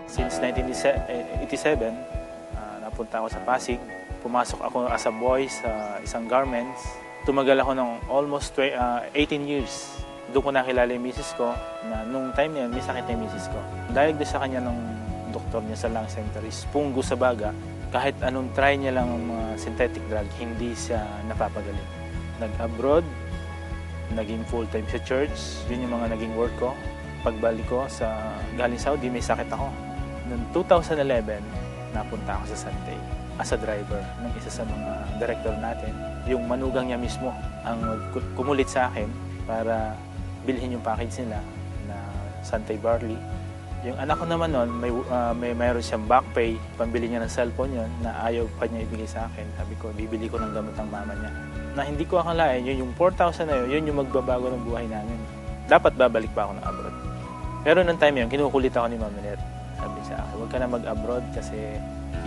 Since 1987, napunta ako sa Pasig. Pumasok ako as a boy sa isang garments. Tumagal ako ng almost 18 years. Doon ko nakilala yung misis ko na nung time na yun, may sakit na yung misis ko. Diagnose sa kanya ng doktor niya sa lung center is punggo sa baga. Kahit anong try niya lang ang mga synthetic drug, hindi siya napapagaling. Nag-abroad, naging full-time sa church. Yun yung mga naging work ko. Pagbalik ko sa galing Saudi, may sakit ako. Noong 2011, napunta ako sa Santay as a driver ng isa sa mga director natin. Yung manugang niya mismo ang kumulit sa akin para bilhin yung package nila na Santay Barley. Yung anak ko naman noon, mayroon siyang back pay, pambili niya ng cellphone yun, na ayaw pa niya ibigay sa akin. Sabi ko, bibili ko ng gamot ng mama niya. Na hindi ko akalain, yung 4,000 na yun yung magbabago ng buhay namin. Dapat babalik pa ako ng abroad. Pero noong time yun, kinukulit ako ni Mama Net. Sabi sa akin, huwag ka na mag-abroad kasi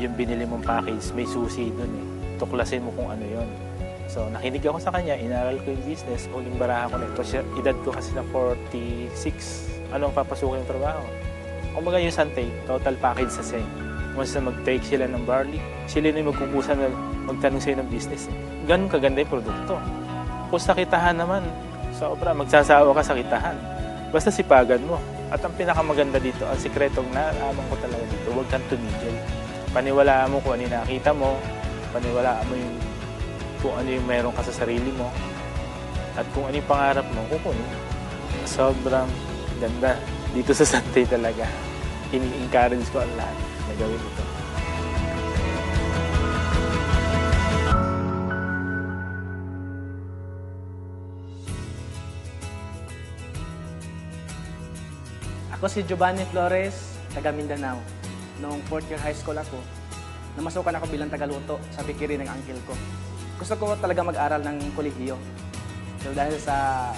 yung binili mong package, may susi dun eh. Tuklasin mo kung ano yun. So, nakinig ako sa kanya, inaral ko yung business, huling baraha ko na ito. Edad ko kasi na 46. Anong papasukin yung trabaho? Kumbaga yung Santay, total package sa same. Once na mag-take sila ng barley, sila na yung magkukusa na magtanong sa'yo ng business. Eh. Ganun kaganda yung produkto. Kung sa kitahan naman, sobra, magsasawa ka sa kitahan. Basta sipagan mo. At ang pinakamaganda dito, ang sikretong naaman ko talaga dito, huwag kang tumigil. Paniwalaan mo kung ano yung nakita mo, paniwalaan mo yung kung ano yung meron ka sa sarili mo, at kung ano yung pangarap mo, kukunin. Sobrang ganda. Dito sa Santay talaga, ini-encourage ko ang lahat na gawin ito. Ako si Giovanni Flores, taga Mindanao. Noong 4th year high school ako, namasukan ako bilang tagaluto sa bakery ng uncle ko. Gusto ko talaga mag-aral ng kolehiyo. So dahil sa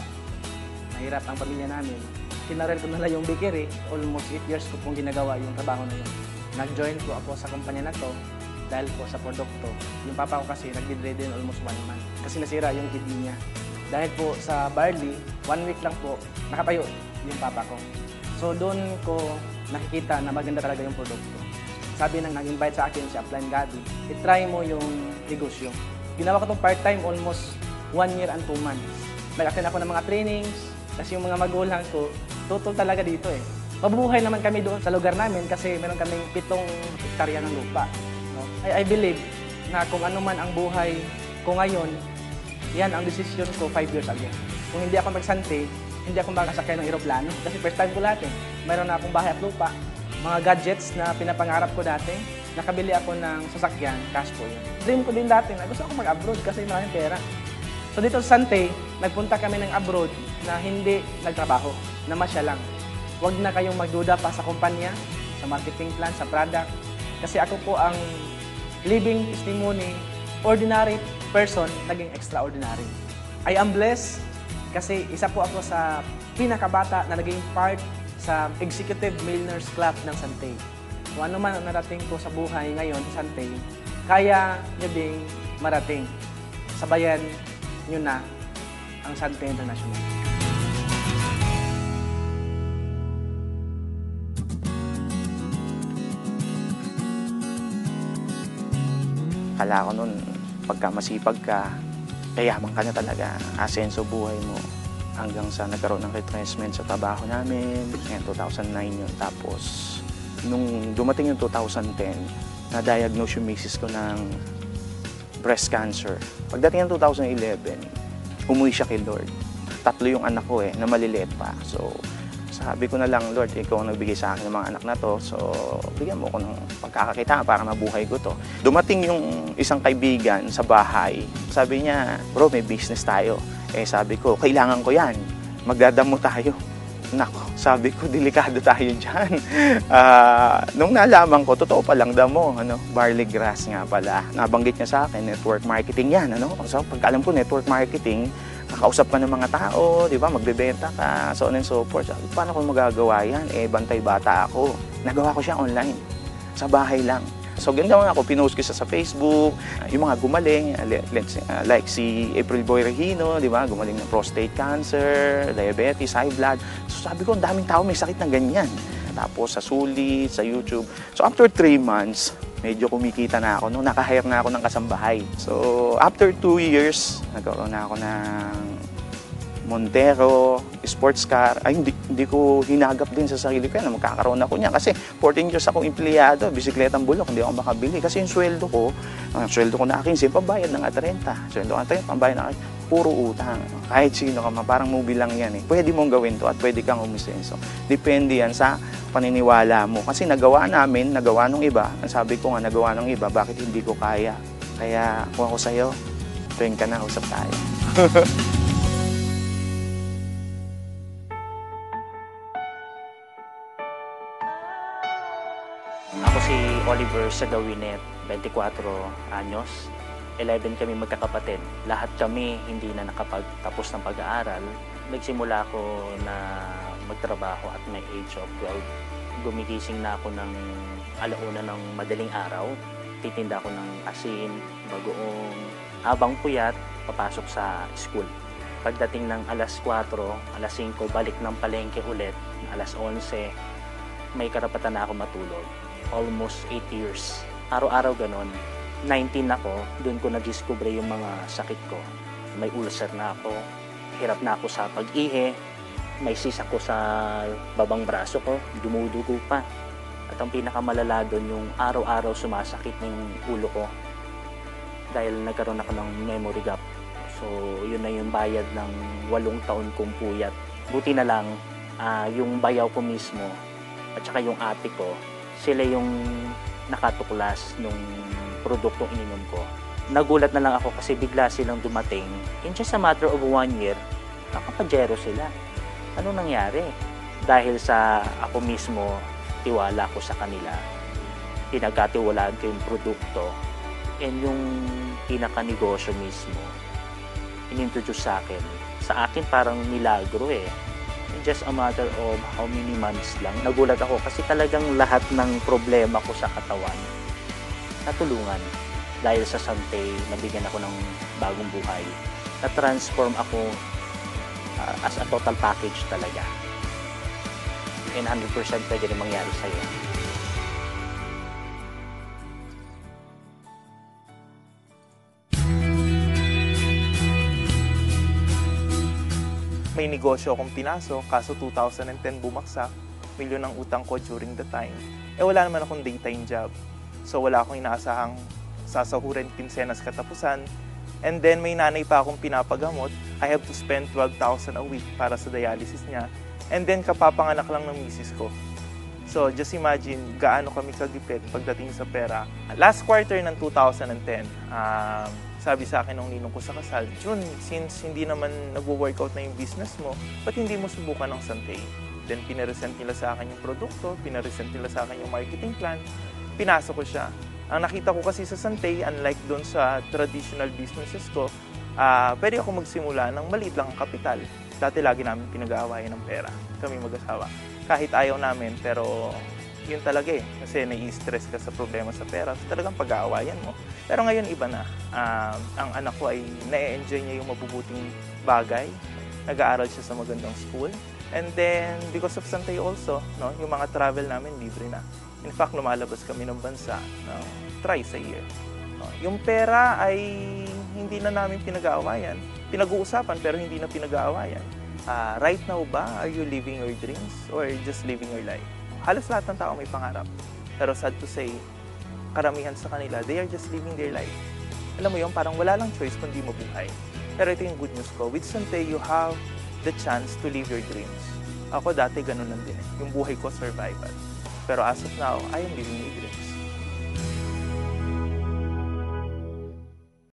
mahirap ang pamilya namin, kinaral ko nila yung bakery. Almost 8 years ko pong ginagawa yung trabaho na yun. Nag-join po ako sa kumpanya na to dahil po sa produkto. Yung papa ko kasi nag-bedridden almost 1 month kasi nasira yung kidney niya. Dahil po sa barley, 1 week lang po nakatayo yung papa ko. So doon ko nakikita na maganda talaga yung produkto. Sabi nang nag-invite sa akin si Upline Gabi, itry mo yung negosyo. Ginawa ko itong part-time almost 1 year and 2 months. Nag-attend ako ng mga trainings kasi yung mga magulang ko, tutol talaga dito eh. Mabubuhay naman kami doon sa lugar namin kasi meron kaming 7 hektarya ng lupa. No? I believe na kung ano man ang buhay ko ngayon, yan ang desisyon ko 5 years ago. Kung hindi ako magsante, hindi ako makasakay ng eroplano kasi first time ko lahat eh. Mayroon na akong bahay at lupa, mga gadgets na pinapangarap ko dati, nakabili ako ng sasakyan, cash po yun. Dream ko din dati na gusto ako mag-abroad kasi maraming pera. So dito sa Santay, nagpunta kami ng abroad na hindi nagtrabaho, na masya lang. Huwag na kayong magduda pa sa kumpanya, sa marketing plan, sa product. Kasi ako po ang living testimony, ordinary person, naging extraordinary. I am blessed kasi isa po ako sa pinakabata na naging part sa Executive Millionaires Club ng Santay. Kung ano man ang narating ko sa buhay ngayon sa Santay, kaya nyo ding marating. Sabayan nyo na ang Santay International. Akala ko nun, pagka masipag ka, kayaman ka na talaga, asenso buhay mo. Hanggang sa nagkaroon ng retrenchment sa trabaho namin, ngayon 2009 yun. Tapos, nung dumating yung 2010, na-diagnose yung misis ko ng breast cancer. Pagdating ng 2011, umuwi siya kay Lord. 3 yung anak ko na maliliit pa. So, sabi ko na lang, Lord, ikaw ang nagbigay sa akin ng mga anak na to. So, bigyan mo ko ng pagkakakitaan para mabuhay ko to. Dumating yung isang kaibigan sa bahay. Sabi niya, bro, may business tayo. Sabi ko, kailangan ko yan. Magdadamo tayo. Nako, sabi ko, delikado tayo dyan. Nung nalaman ko, totoo palang damo. Barley grass nga pala. Nabanggit niya sa akin, network marketing yan. So, pag alam ko, network marketing, kakausap ka ng mga tao, di ba? Magbebenta ka, so on and so forth. Sabi, paano ko magagawa yan? Bantay bata ako. Nagawa ko siya online. Sa bahay lang. So, ganda nga ako, pinost ko siya sa Facebook, yung mga gumaling, like si April Boy Regino, di ba? Gumaling ng prostate cancer, diabetes, high blood. So, sabi ko, ang daming tao may sakit ng ganyan. Tapos sa Sulit, sa YouTube. So after 3 months, medyo kumikita na ako. No, nakahire na ako ng kasambahay. So after 2 years, nagkaroon na ako ng Montero, sports car. Ay, hindi ko hinagap din sa sarili ko yan na magkakaroon ako niya. Kasi 14 years akong empleyado, bisikletang bulok, hindi ako makabili. Kasi yung sweldo ko na 15, pambayad ng 30. Sweldo ng 30, pambayad ng puro utang. Kahit sino ka parang movie lang yan eh. Pwede mong gawin to at pwede kang umisenso. Depende yan sa paniniwala mo. Kasi nagawa namin, nagawa nung iba. Ang sabi ko nga, nagawa nung iba, bakit hindi ko kaya? Kaya kung ako sa'yo, tuwing ka na, usap tayo. Ako si Oliver Sagawinet, 24 anyos. 11 kami magkakapatid. Lahat kami hindi na nakapagtapos ng pag-aaral. Nagsimula ako na magtrabaho at my age of 12. Gumigising na ako ng alauna ng madaling araw. Titinda ako ng asin, bagoong. Habang puyat, papasok sa school. Pagdating ng alas 4, alas 5, balik ng palengke ulit. Alas 11, may karapatan na ako matulog. Almost 8 years. Araw-araw ganon. 19 ako, doon ko na-discover yung mga sakit ko. May ulcer na ako, hirap na ako sa pag-ihi, may sis ako sa babang braso ko, dumudugo pa. At ang pinakamalala doon yung araw-araw sumasakit ng ulo ko dahil nagkaroon ako ng memory gap. So yun na yung bayad ng 8 taon kong puyat. Buti na lang, yung bayaw ko mismo at saka yung ate ko, sila yung nakatuklas nung produktong ininom ko. Nagulat na lang ako kasi bigla silang dumating. In just a matter of 1 year, nakapajero sila. Ano nangyari? Dahil sa ako mismo, tiwala ko sa kanila. Pinagkatiwalaan ko yung produkto. And yung pinakanegosyo mismo, inintroduce sa akin. Sa akin parang milagro eh. In just a matter of how many months lang, nagulat ako kasi talagang lahat ng problema ko sa katawan natulungan. Dahil sa Sante, nabigyan ako ng bagong buhay. Na-transform ako as a total package talaga. And 100% pwede rin mangyari sa'yo. May negosyo akong pinasok, kaso 2010 bumaksak, milyon ang utang ko during the time. Wala naman akong daytime job. So wala akong inaasahang sasahurin pinsenas katapusan. And then may nanay pa akong pinapagamot. I have to spend 12,000 a week para sa dialysis niya. And then kapapanganak lang ng misis ko. So just imagine gaano kami kagipit pagdating sa pera. Last quarter ng 2010, sabi sa akin ng ninong ko sa kasal, Jun, since hindi naman nagwo-workout na yung business mo, ba't hindi mo subukan ng Sante? Then pinaresent nila sa akin yung produkto, pinaresent nila sa akin yung marketing plan, pinasok ko siya. Ang nakita ko kasi sa Sante, unlike doon sa traditional businesses ko, pwede ako magsimula ng maliit lang ang kapital. Dati lagi namin pinag-aawayan ng pera, kami mag-asawa. Kahit ayaw namin, pero yun talaga eh. Kasi nai-stress ka sa problema sa pera, so talagang pag-aawayan mo. Pero ngayon iba na. Ang anak ko ay na-enjoy niya yung mabubuting bagay. Nag-aaral siya sa magandang school. And then, because of Sante also, no, yung mga travel namin, libre na. In fact, lumalabas kami ng bansa thrice a year. Yung pera ay hindi na namin pinag-aawayan. Pinag-uusapan pero hindi na pinag-aawayan. Right now ba, are you living your dreams or just living your life? Halos lahat ng tao may pangarap. Pero sad to say, karamihan sa kanila, they are just living their life. Alam mo yun, parang wala lang choice kundi mabuhay. Pero ito yung good news ko. With Sante, you have the chance to live your dreams. Ako dati ganun lang din eh. Yung buhay ko, survival. Pero as of now, I am living my dreams.